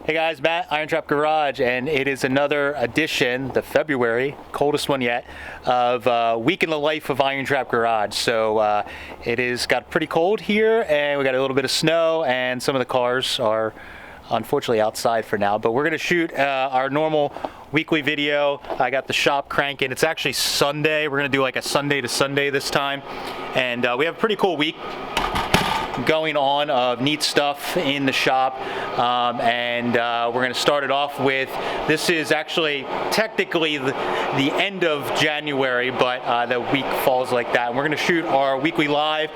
Hey guys, Matt, IronTrap Garage, and it is another edition, the February, coldest one yet, of Week in the Life of IronTrap Garage. So it is got pretty cold here, and we got a little bit of snow, and some of the cars are unfortunately outside for now. But we're gonna shoot our normal weekly video. I got the shop cranking. It's actually Sunday. We're gonna do like a Sunday to Sunday this time, and we have a pretty cool week going on of neat stuff in the shop, and we're going to start it off with, this is actually technically the end of January, but the week falls like that. And we're going to shoot our weekly live.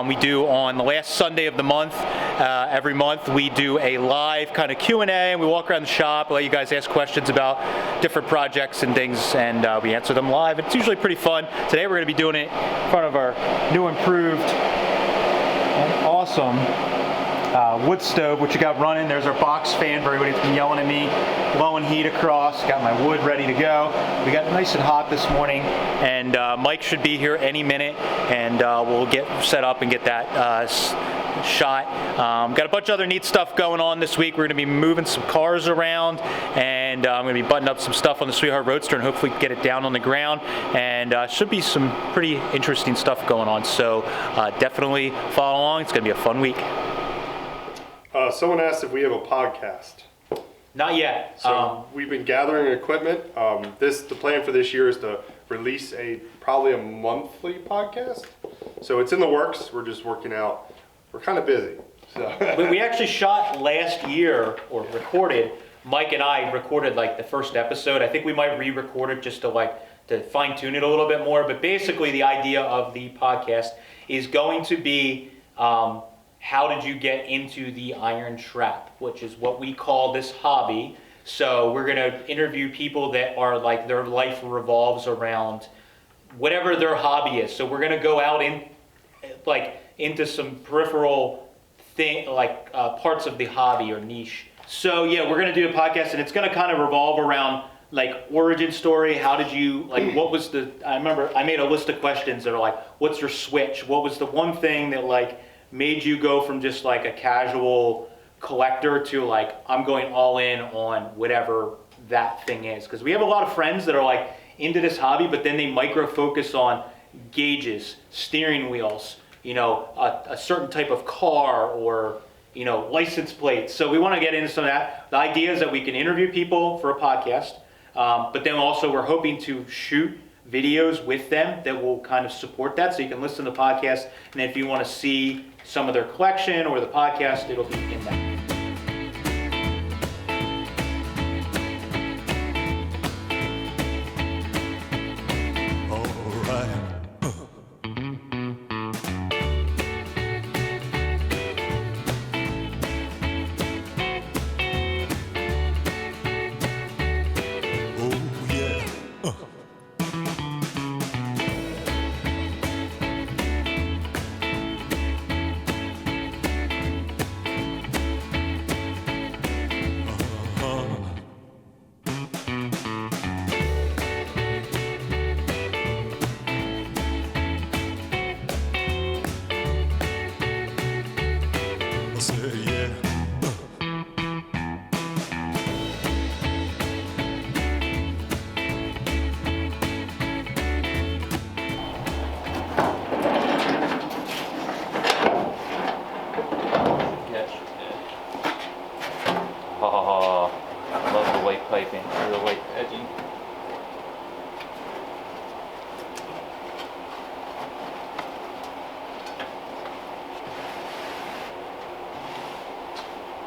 We do on the last Sunday of the month. Every month we do a live kind of Q&A, and we walk around the shop, let you guys ask questions about different projects and things, and we answer them live. It's usually pretty fun. Today we're going to be doing it in front of our new improved and awesome wood stove, which you got running. There's our box fan for everybody that's been yelling at me, blowing heat across. Got my wood ready to go. We got nice and hot this morning, and Mike should be here any minute, and we'll get set up and get that shot. Got a bunch of other neat stuff going on this week. We're going to be moving some cars around, and I'm going to be buttoning up some stuff on the Sweet Heart Roadster and hopefully get it down on the ground, and should be some pretty interesting stuff going on. So definitely follow along. It's going to be a fun week. Someone asked if we have a podcast. Not yet. So we've been gathering equipment. The plan for this year is to release probably a monthly podcast. So it's in the works. We're just working out. We're kind of busy. So we actually shot last year, or recorded. Mike and I recorded like the first episode. I think we might re-record it just to fine tune it a little bit more. But basically, the idea of the podcast is going to be how did you get into the IronTrap, which is what we call this hobby. So we're going to interview people that are like their life revolves around whatever their hobby is. So we're going to go out into some peripheral thing, parts of the hobby or niche. So yeah, we're going to do a podcast, and it's going to kind of revolve around like origin story. How did you, what was I remember I made a list of questions that are like, what's your switch? What was the one thing that made you go from just like a casual collector to I'm going all in on whatever that thing is? Because we have a lot of friends that are into this hobby, but then they micro focus on gauges, steering wheels, a certain type of car, or license plates. So we want to get into some of that. The idea is that we can interview people for a podcast, but then also we're hoping to shoot videos with them that will kind of support that, so you can listen to the podcast, and if you want to see some of their collection or the podcast, it'll be in that.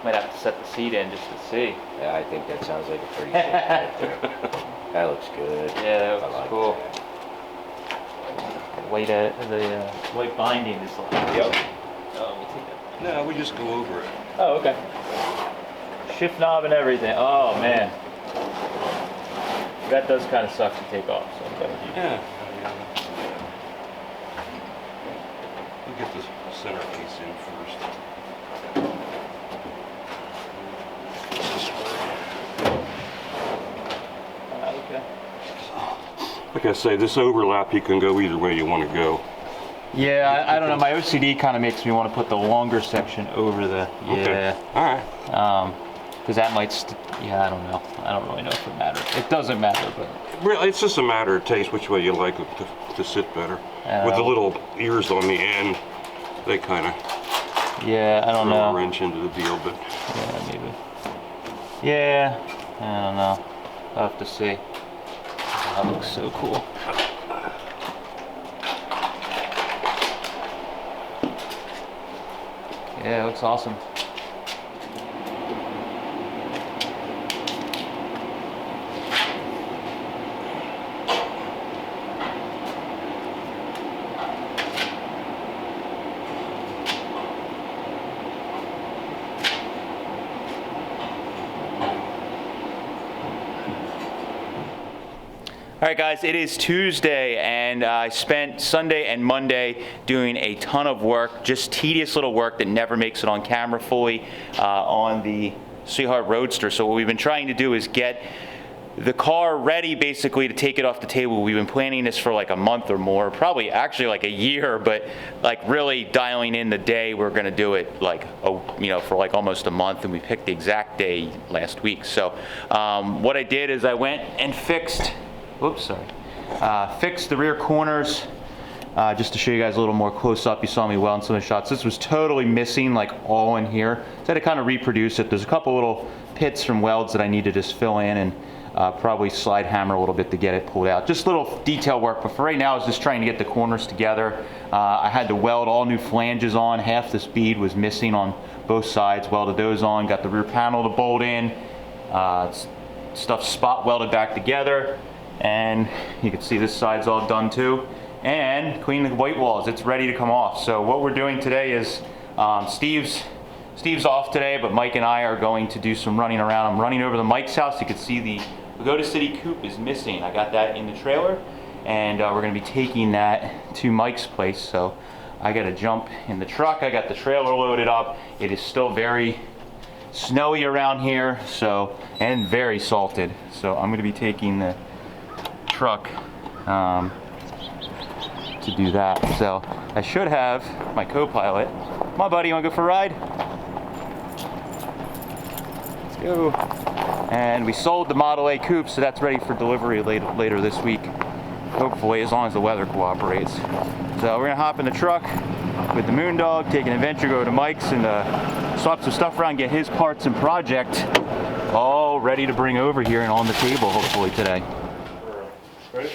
Might have to set the seat in just to see. Yeah, I think that sounds like a pretty sick picture. That looks good. Yeah, that looks cool. That. The white binding is like. Yep. Oh, let me take that. no, we just go over it. Oh, okay. Shift knob and everything. Oh man, that does kind of suck to take off. So I'm glad you. Yeah. We'll get this centerpiece in first. Okay. Like I say, this overlap, you can go either way you want to go. Yeah, I don't know. My OCD kind of makes me want to put the longer section over the. Yeah. Okay. All right. Because that might, yeah, I don't know. I don't really know if it matters. It doesn't matter, but. Really, it's just a matter of taste, which way you like it to sit better. With the little ears on the end, they kind of Yeah, I don't throw know. a wrench into the deal, but. Yeah, maybe. Yeah, I don't know. I'll have to see. That looks so cool. Yeah, it looks awesome. All right, guys, it is Tuesday, and I spent Sunday and Monday doing a ton of work, just tedious little work that never makes it on camera fully on the Sweet Heart Roadster. So what we've been trying to do is get the car ready basically to take it off the table. We've been planning this for like a month or more, probably actually like a year, but like really dialing in the day we're gonna do it, like, for like almost a month, and we picked the exact day last week. So what I did is I went and fixed the rear corners, just to show you guys a little more close up. You saw me well in some of the shots. This was totally missing, like all in here. So I had to kind of reproduce it. There's a couple little pits from welds that I need to just fill in and probably slide hammer a little bit to get it pulled out. Just little detail work, but for right now I was just trying to get the corners together. I had to weld all new flanges on. Half this bead was missing on both sides. Welded those on, got the rear panel to bolt in. Stuff spot welded back together. And you can see this side's all done too. And clean the white walls, it's ready to come off. So what we're doing today is, Steve's off today, but Mike and I are going to do some running around. I'm running over to Mike's house. You can see the Pagoda City coupe is missing. I got that in the trailer, and we're gonna be taking that to Mike's place. So I gotta jump in the truck. I got the trailer loaded up. It is still very snowy around here, and very salted. So I'm gonna be taking the truck to do that. So I should have my co-pilot. Come on, buddy, you wanna go for a ride? Let's go. And we sold the Model A coupe, so that's ready for delivery later this week, hopefully, as long as the weather cooperates. So we're gonna hop in the truck with the Moondog, take an adventure, go to Mike's, and swap some stuff around, get his parts and project all ready to bring over here and on the table, hopefully today. Ready?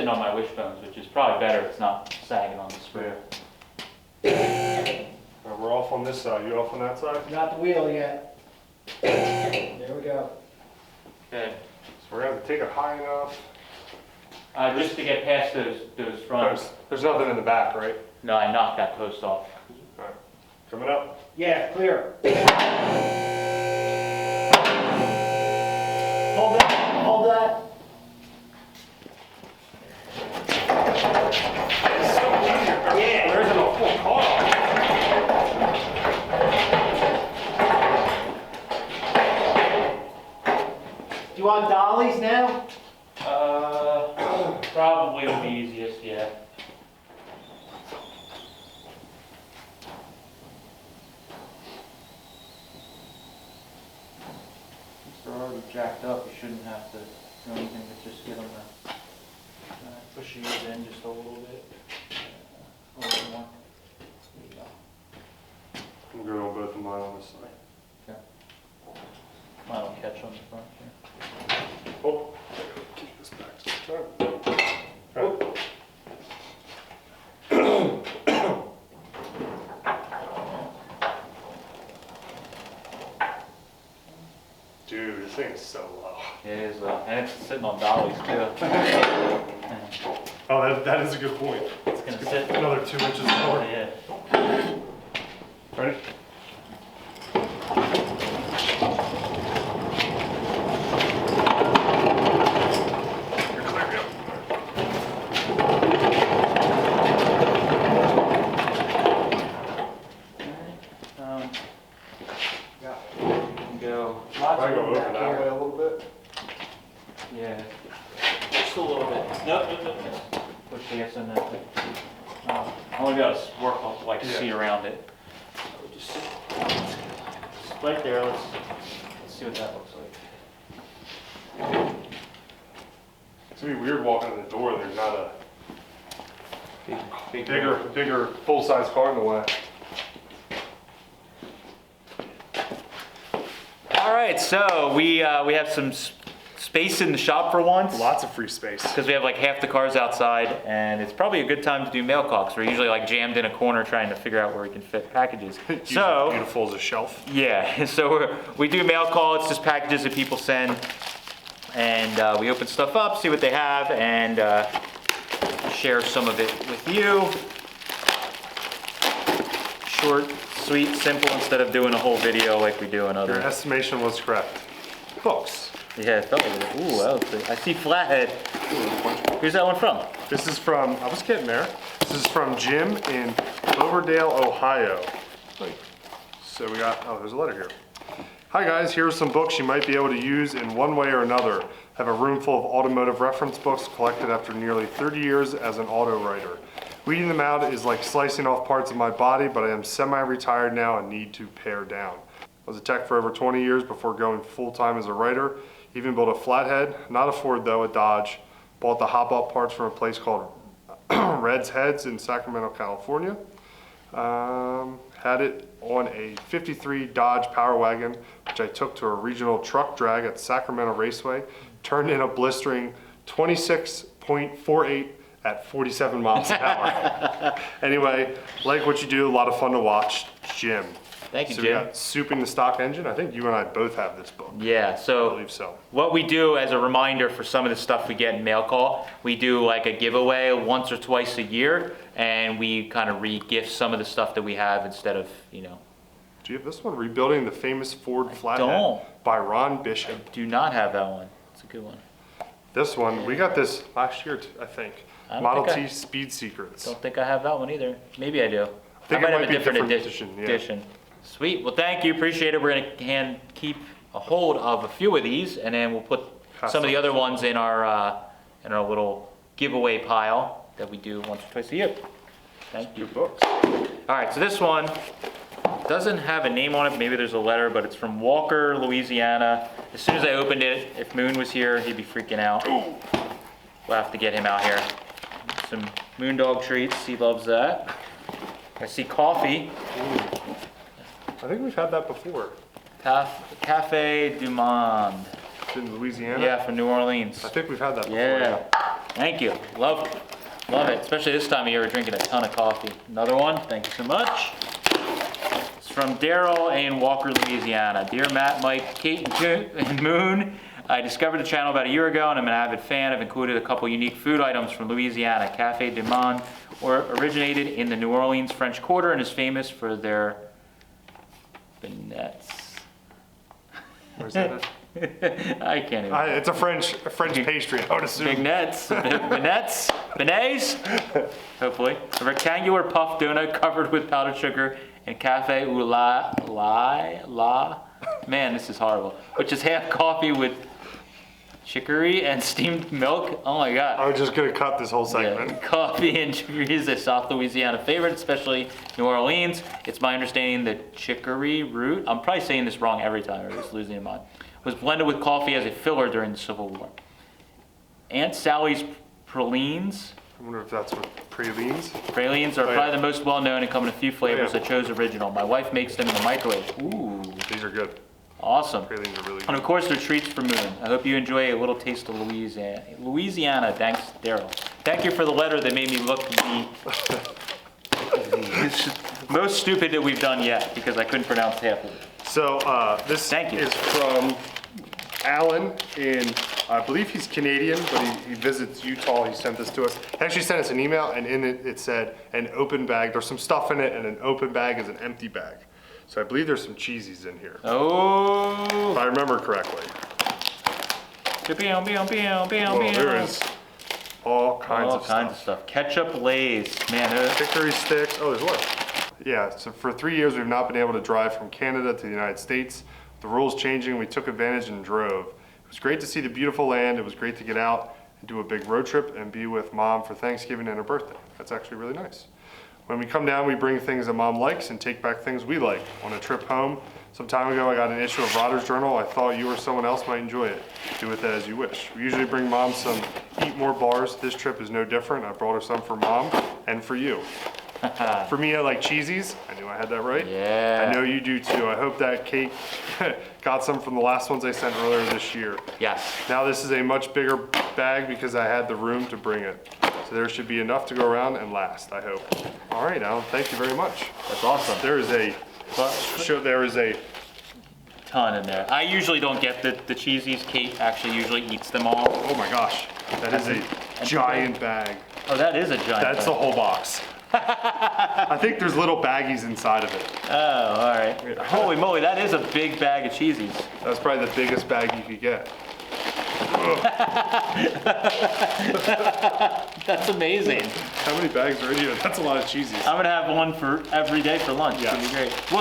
On my wishbones, which is probably better. It's not sagging on the sprayer. We're off on this side. You off on that side? Not the wheel yet. There we go. Okay. So we're gonna have to take it high enough. Just to get past those fronts. There's nothing in the back, right? No, I knocked that post off. All right. Coming up. Yeah, clear. Hold that, hold that. Yeah. There isn't a full car. Do you want dollies now? Probably the easiest, yeah. They're already jacked up. You shouldn't have to do anything but just get them push these in just a little bit. A little more. There you go. mine on this side. Okay. Mine will catch on the front here. Oh, keep this back to the front. Dude, this thing is so low. It is, and it's sitting on dollies too. Oh, that is a good point. It's gonna sit. Another 2 inches lower. Yeah. Ready? You're clear, go. Go. I go over that way a little bit. Yeah. Just a little bit. No. Push the S in that thing. I want to be able to work on, like, see around it. Just right there. Let's see what that looks like. It's gonna be weird walking in the door. There's not a Big bigger full-size car in the way. All right, so we have some space in the shop for once. Lots of free space. Because we have like half the cars outside, and it's probably a good time to do mail calls. We're usually like jammed in a corner trying to figure out where we can fit packages. So Beautiful as a shelf. yeah, so we do mail call. It's just packages that people send, and we open stuff up, see what they have, and share some of it with you. Short, sweet, simple, instead of doing a whole video like we do in Your other. estimation was correct. Books. Yeah, it felt like it. Ooh, I see Flathead. Who's that one from? This is from, I was getting there. This is from Jim in Cloverdale, Ohio. So we got, oh, there's a letter here. Hi guys, here are some books you might be able to use in one way or another. Have a room full of automotive reference books collected after nearly 30 years as an auto writer. Weeding them out is like slicing off parts of my body, but I am semi-retired now and need to pare down. I was a tech for over 20 years before going full-time as a writer. Even built a Flathead, not a Ford though, a Dodge. Bought the hop-up parts from a place called Red's Heads in Sacramento, California. Had it on a 53 Dodge Power Wagon, which I took to a regional truck drag at Sacramento Raceway. Turned in a blistering 26.48 at 47 miles an hour. Anyway, like what you do, a lot of fun to watch. Jim. Thank you, So Jim. we got Souping the Stock Engine. I think you and I both have this book. Yeah, I so believe so. what we do as a reminder for some of the stuff we get in mail call, we do like a giveaway once or twice a year, and we kind of re-gift some of the stuff that we have instead of, Do you have this one? Rebuilding the Famous Ford Flathead don't. by Ron Bishop. Do not have that one. It's a good one. This one, we got this last year, I think. I don't Model think T Speed Secrets. Don't think I have that one either. Maybe I do. I think might it have might a be a different different edition. edition, yeah. Sweet. Well, thank you. Appreciate it. We're gonna keep a hold of a few of these, and then we'll put some of the other ones in our little giveaway pile that we do once or twice a year. Thank you. Good books. All right. So this one doesn't have a name on it. Maybe there's a letter, but it's from Walker, Louisiana. As soon as I opened it, if Moon was here, he'd be freaking out. We'll have to get him out here. Some Moondog treats. He loves that. I see coffee. I think we've had that before. Cafe du Monde. It's in Louisiana. Yeah, from New Orleans. I think we've had that before. Yeah. Thank you. Love it. Especially this time of year, we're drinking a ton of coffee. Another one. Thank you so much. It's from Daryl in Walker, Louisiana. Dear Matt, Mike, Kate, and Moon, I discovered the channel about a year ago, and I'm an avid fan. I've included a couple unique food items from Louisiana. Cafe du Monde originated in the New Orleans French Quarter and is famous for their beignets. Where's that at? I can't even. It's a French pastry, I would assume. Beignets, hopefully. A rectangular puff donut covered with powdered sugar and cafe au lait, man, this is horrible, which is half coffee with chicory and steamed milk. Oh my God. I was just gonna cut this whole segment. Yeah. Coffee and chicory is a South Louisiana favorite, especially New Orleans. It's my understanding that chicory root, I'm probably saying this wrong every time, or just losing my mind, was blended with coffee as a filler during the Civil War. Aunt Sally's pralines wonder if that's what pralines. Pralines are Oh, yeah. probably the most well-known and come in a few flavors. yeah. I chose original. My wife makes them in the microwave. Ooh, These are good. awesome. Pralines are really And good. of course, they're treats for Moon. I hope you enjoy a little taste of Louisiana. Louisiana, thanks, Daryl. Thank you for the letter that made me look the most stupid that we've done yet because I couldn't pronounce half of it. So this Thank you. is from Alan I believe he's Canadian, but he visits Utah. He sent this to us. He actually sent us an email, and in it, it said an open bag. There's some stuff in it, and an open bag is an empty bag. So I believe there's some cheesies in here, if Oh, I remember correctly. Whoa, There is all kinds of stuff. stuff. Ketchup Lay's, man. Hickory sticks. Oh, there's more. Yeah, so for 3 years, we've not been able to drive from Canada to the United States. The rules changing, we took advantage and drove. It was great to see the beautiful land. It was great to get out and do a big road trip and be with Mom for Thanksgiving and her birthday. That's actually really nice. When we come down, we bring things that Mom likes and take back things we like. On a trip home, some time ago, I got an issue of Rodder's Journal. I thought you or someone else might enjoy it. Do with that as you wish. We usually bring Mom some Eat More bars. This trip is no different. I brought her some for Mom and for you. For me, I like cheesies. I knew I had that right. Yeah. I know you do too. I hope that Kate got some from the last ones I sent earlier this year. Yes. Now this is a much bigger bag because I had the room to bring it. So there should be enough to go around and last, I hope. All right, Alan, thank you very much. That's awesome. There is a Ton in there. I usually don't get the cheesies. Kate actually usually eats them all. oh my gosh, that is a giant bag. Oh, that is a giant. That's the bag. whole box. I think there's little baggies inside of it. Oh, all right. Holy moly, that is a big bag of cheesies. That's probably the biggest bag you could get. That's amazing. How many bags are in here? That's a lot of cheesies. I'm gonna have one for every day for lunch. Yeah. It's gonna be great.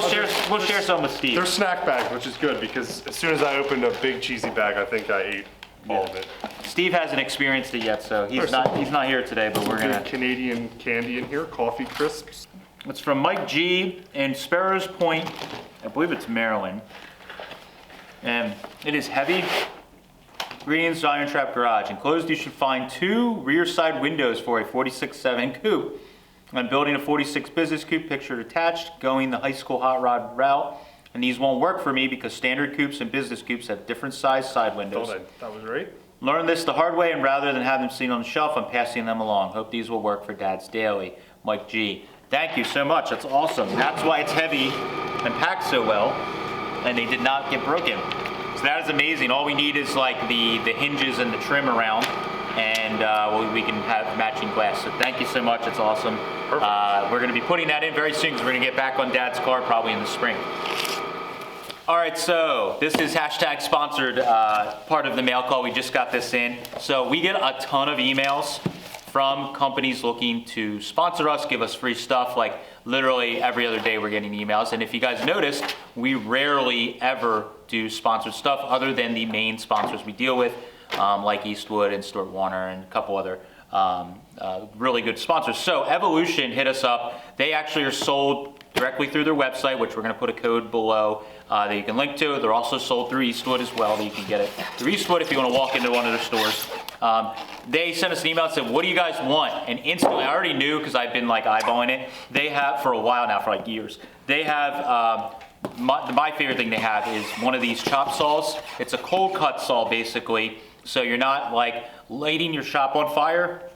We'll share some with Steve. They're snack bags, which is good because as soon as I opened a big cheesy bag, I think I ate all of it. Steve hasn't experienced it yet, so he's There's not here today. But we're Good gonna. Canadian candy in here, coffee crisps. It's from Mike G in Sparrows Point. I believe it's Maryland. And it is heavy. Greens IronTrap Garage. Enclosed, you should find 2 rear side windows for a 46.7 coupe. I'm building a 46 business coupe, pictured attached, going the high school hot rod route. And these won't work for me because standard coupes and business coupes have different size side windows. That was right. Learned this the hard way, and rather than have them seen on the shelf, I'm passing them along. Hope these will work for Dad's Daily. Mike G. Thank you so much. That's awesome. That's why it's heavy and packed so well, and they did not get broken. So that is amazing. All we need is like the hinges and the trim around, and we can have matching glass. So thank you so much. It's awesome. We're going to be putting that in very soon because we're going to get back on Dad's car probably in the spring. All right, so this is hashtag sponsored part of the mail call. We just got this in. So we get a ton of emails from companies looking to sponsor us, give us free stuff. Like literally every other day we're getting emails. And if you guys noticed, we rarely ever do sponsored stuff other than the main sponsors we deal with, like Eastwood and Stuart Warner and a couple other really good sponsors. So Evolution hit us up. They actually are sold directly through their website, which we're going to put a code below that you can link to. They're also sold through Eastwood as well, that you can get it through Eastwood if you want to walk into one of their stores. They sent us an email and said, what do you guys want? And instantly, I already knew because I've been like eyeballing it. They have, for a while now, for like years, they have, my favorite thing they have is one of these chop saws. It's a cold cut saw basically, so you're not like lighting your shop on fire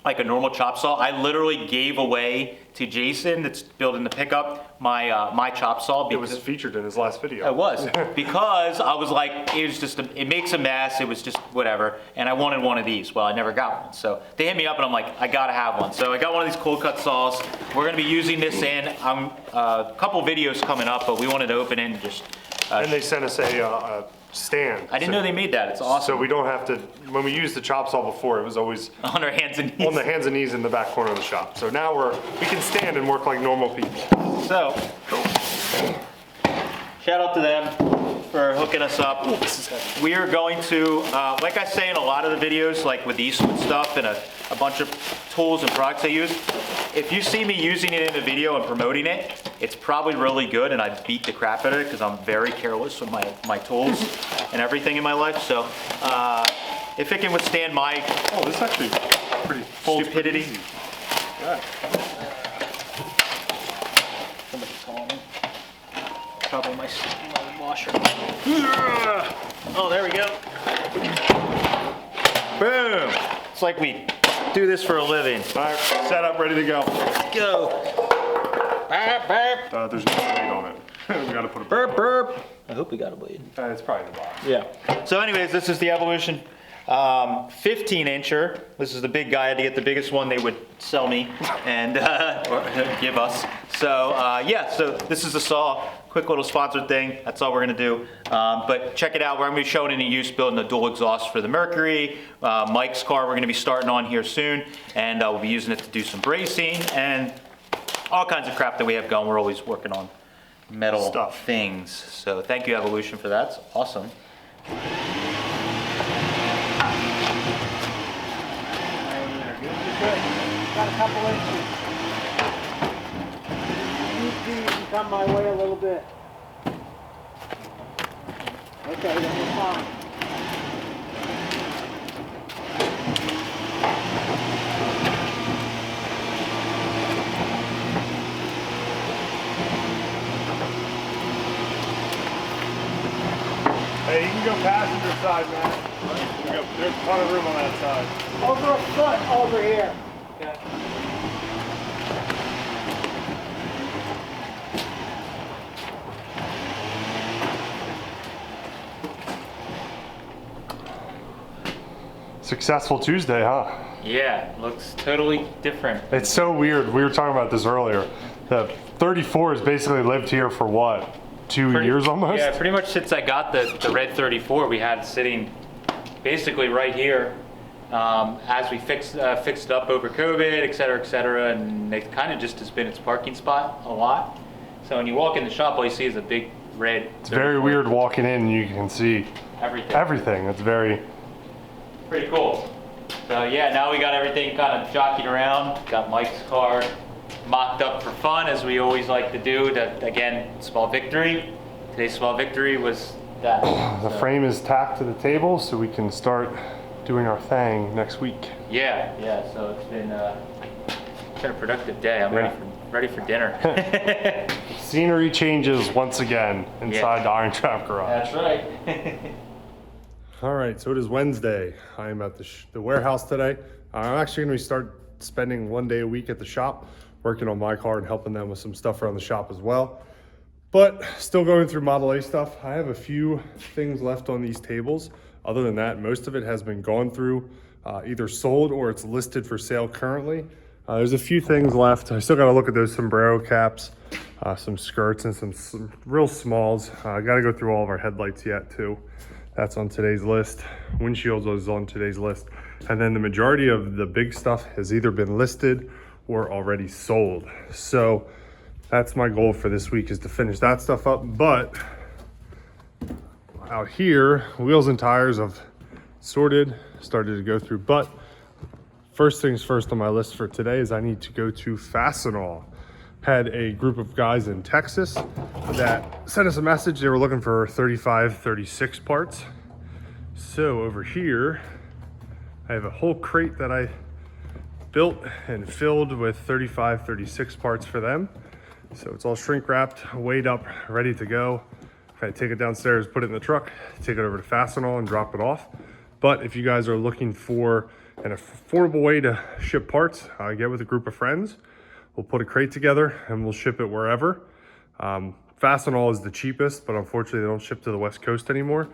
like a normal chop saw. I literally gave away to Jason, that's building the pickup, my chop saw. It was featured in his last video. It was, because I was like, it was just, it makes a mess, it was just whatever, and I wanted one of these. Well, I never got one, so they hit me up and I'm like, I gotta have one. So I got one of these cold cut saws. We're gonna be using this in a couple videos coming up, but we wanted to open it and just, And they sent us a stand. I didn't know they made that, it's awesome. So we don't have to, when we used the chop saw before, it was always On our hands and knees. on the hands and knees in the back corner of the shop. So now we can stand and work like normal people. So, shout out to them for hooking us up. We are going to, like I say in a lot of the videos, like with the Eastwood stuff and a bunch of tools and products I use, if you see me using it in a video and promoting it, it's probably really good and I beat the crap out of it because I'm very careless with my tools and everything in my life. So if it can withstand my, Oh, this actually pretty stupidity. easy. Good. Somebody's calling me. Probably my washer. Oh, there we go. Boom. It's like we do this for a living. All right, set up, ready to go. Let's go. Burp, burp. There's no weight on it. We gotta put a Burp, burp. I hope we got a blade. It's probably the box. Yeah. So anyways, this is the Evolution 15 incher. This is the big guy. I had to get the biggest one they would sell me and or give us. So yeah, so this is the saw. Quick little sponsored thing. That's all we're gonna do. But check it out. We're gonna be showing any use building a dual exhaust for the Mercury. Mike's car we're gonna be starting on here soon, and we'll be using it to do some bracing and all kinds of crap that we have going. We're always working on metal Stuff. things. So thank you, Evolution, for that. It's awesome. Got a couple inches. Need to come my way a little bit. Okay, then we're fine. Hey, you can go passenger side, man. There's a ton of room on that side. Over a foot over here. Okay. Successful Tuesday, huh? Yeah, looks totally different. It's so weird. We were talking about this earlier. The 34 has basically lived here for what? 2 years almost? Yeah, pretty much since I got the red 34 we had sitting basically right here as we fixed it up over COVID, et cetera, and it kind of just has been its parking spot a lot. So when you walk in the shop, all you see is a big red. It's very weird walking in and you can see everything. It's very... Pretty cool. So yeah, now we got everything kind of jockeyed around. Got Mike's car mocked up for fun, as we always like to do. Again, small victory. Today's small victory was that. The frame is tacked to the table so we can start doing our thing next week. Yeah. So it's been a productive day. I'm ready for dinner. Scenery changes once again inside the IronTrap garage. That's right. All right, so it is Wednesday. I am at the warehouse today. I'm actually going to start spending 1 day a week at the shop, working on my car and helping them with some stuff around the shop as well. But still going through Model A stuff. I have a few things left on these tables. Other than that, most of it has been gone through, either sold or it's listed for sale currently. There's a few things left. I still got to look at those sombrero caps, some skirts, and some real smalls. I got to go through all of our headlights yet too. That's on today's list. Windshields is on today's list. And then the majority of the big stuff has either been listed or already sold. So that's my goal for this week, is to finish that stuff up. But out here, wheels and tires have sorted, started to go through. But first things first on my list for today is I need to go to Fastenal. Had a group of guys in Texas that sent us a message. They were looking for 35, 36 parts. So over here, I have a whole crate that I built and filled with 35, 36 parts for them. So it's all shrink wrapped, weighed up, ready to go. I take it downstairs, put it in the truck, take it over to Fastenal and drop it off. But if you guys are looking for an affordable way to ship parts, get with a group of friends. We'll put a crate together and we'll ship it wherever. Fastenal is the cheapest, but unfortunately they don't ship to the West Coast anymore.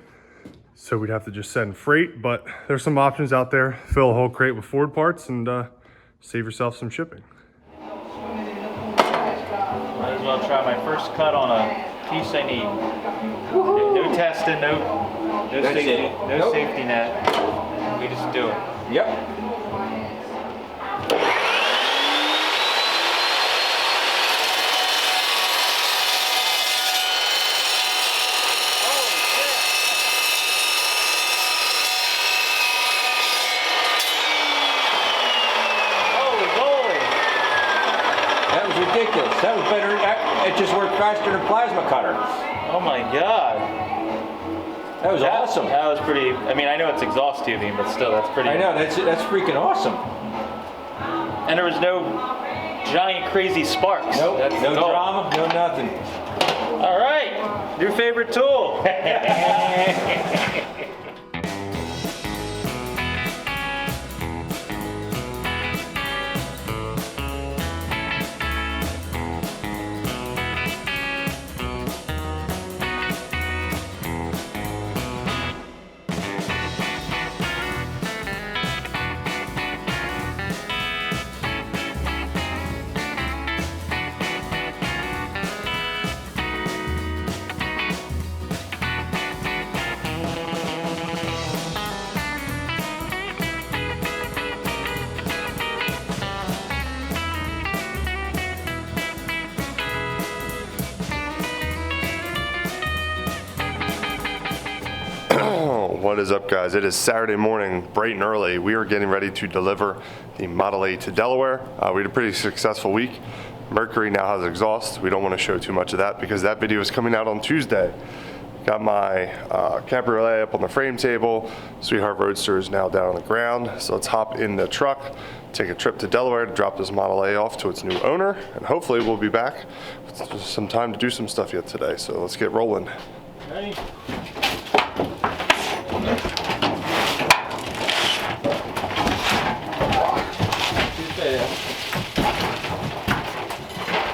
So we'd have to just send freight, but there's some options out there. Fill a whole crate with Ford parts and save yourself some shipping. Might as well try my first cut on a piece I need. No testing, no safety net. We just do it. Yep. Ridiculous. That was better. It just worked faster than a plasma cutter. Oh my God. That was awesome. That was pretty, I mean, I know it's exhaust tubing, but still, that's pretty. I know, that's freaking awesome. And there was no giant crazy sparks. Nope, That's no all. drama, no nothing. All right, your favorite tool. What is up, guys? It is Saturday morning, bright and early. We are getting ready to deliver the Model A to Delaware. We had a pretty successful week. Mercury now has exhaust. We don't want to show too much of that because that video is coming out on Tuesday. Got my Cabriolet up on the frame table. Sweet Heart Roadster is now down on the ground. So let's hop in the truck, take a trip to Delaware to drop this Model A off to its new owner, and hopefully we'll be back with some time to do some stuff yet today. So let's get rolling. Ready?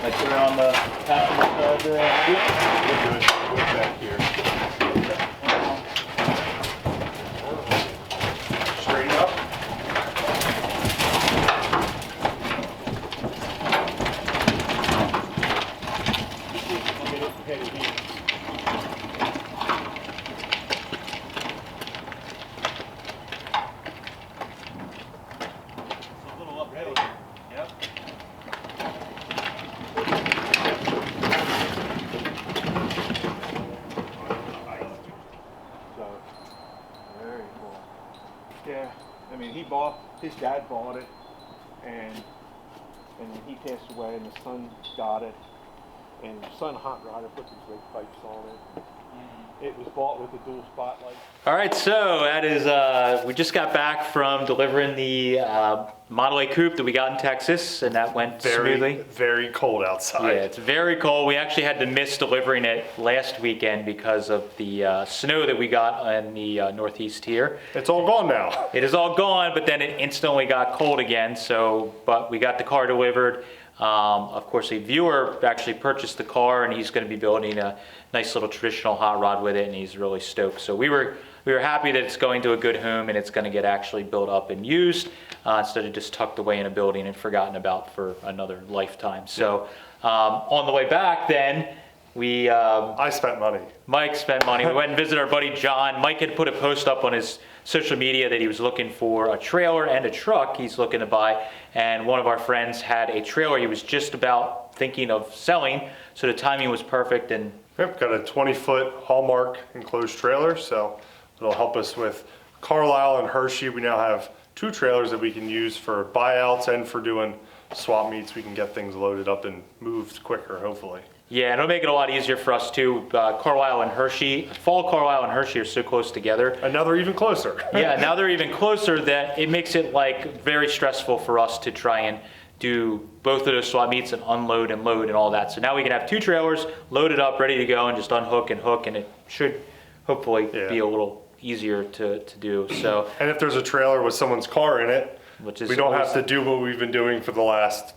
Like put it on the passenger side there. We're good. We're back here. Straighten up. Very cool. Yeah, I mean, his dad bought it, and he passed away, and the son got it, and the son hot rodder put these rig pipes on it. It was bought with a dual spotlight. All right, so that is, we just got back from delivering the Model A coupe that we got in Texas, and that went smoothly. Very cold outside. Yeah, it's very cold. We actually had to miss delivering it last weekend because of the snow that we got in the Northeast here. It's all gone now. It is all gone, but then it instantly got cold again, but we got the car delivered. Of course, a viewer actually purchased the car, and he's going to be building a nice little traditional hot rod with it, and he's really stoked. So we were happy that it's going to a good home, and it's going to get actually built up and used instead of just tucked away in a building and forgotten about for another lifetime. So on the way back, then we I spent money. Mike spent money. We went and visited our buddy John. Mike had put a post up on his social media that he was looking for a trailer and a truck he's looking to buy, and one of our friends had a trailer he was just about thinking of selling, so the timing was perfect. And Yep, got a 20-foot Hallmark enclosed trailer, so it'll help us with Carlisle and Hershey. We now have 2 trailers that we can use for buyouts and for doing swap meets. We can get things loaded up and moved quicker, hopefully. yeah, it'll make it a lot easier for us too. Carlisle and Hershey, Fall Carlisle and Hershey are so close together. And now they're even closer. Yeah, now they're even closer that it makes it like very stressful for us to try and do both of those swap meets and unload and load and all that. So now we can have 2 trailers loaded up, ready to go, and just unhook and hook, and it should hopefully be a little easier to do. So, And if there's a trailer with someone's car in it, which is we don't always- have to do what we've been doing for the last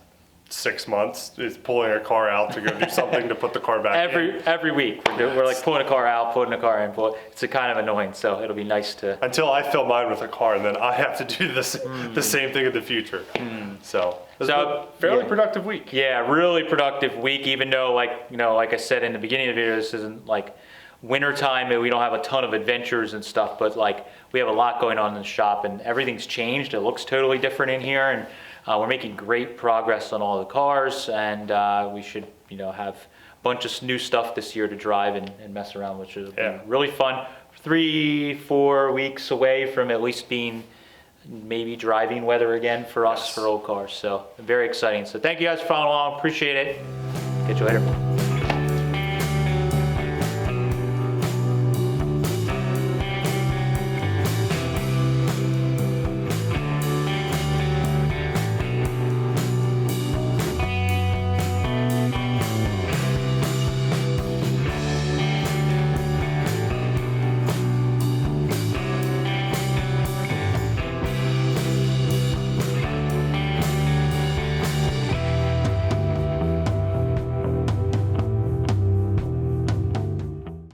6 months, is pulling a car out to go do something to put the car back in. every week we're like pulling a car out, putting a car in. It's a kind of annoying. So it'll be nice to. Until I fill mine with a car, and then I have to do the same thing in the future. So it's been a fairly productive week. Yeah, really productive week. Even though, like I said in the beginning of the video, this isn't like winter time and we don't have a ton of adventures and stuff. But like we have a lot going on in the shop, and everything's changed. It looks totally different in here, and we're making great progress on all the cars. And we should, have a bunch of new stuff this year to drive and mess around, which is really fun. 3-4 weeks away from at least being maybe driving weather again for us for old cars. So very exciting. So thank you guys for following along. Appreciate it. Catch you later.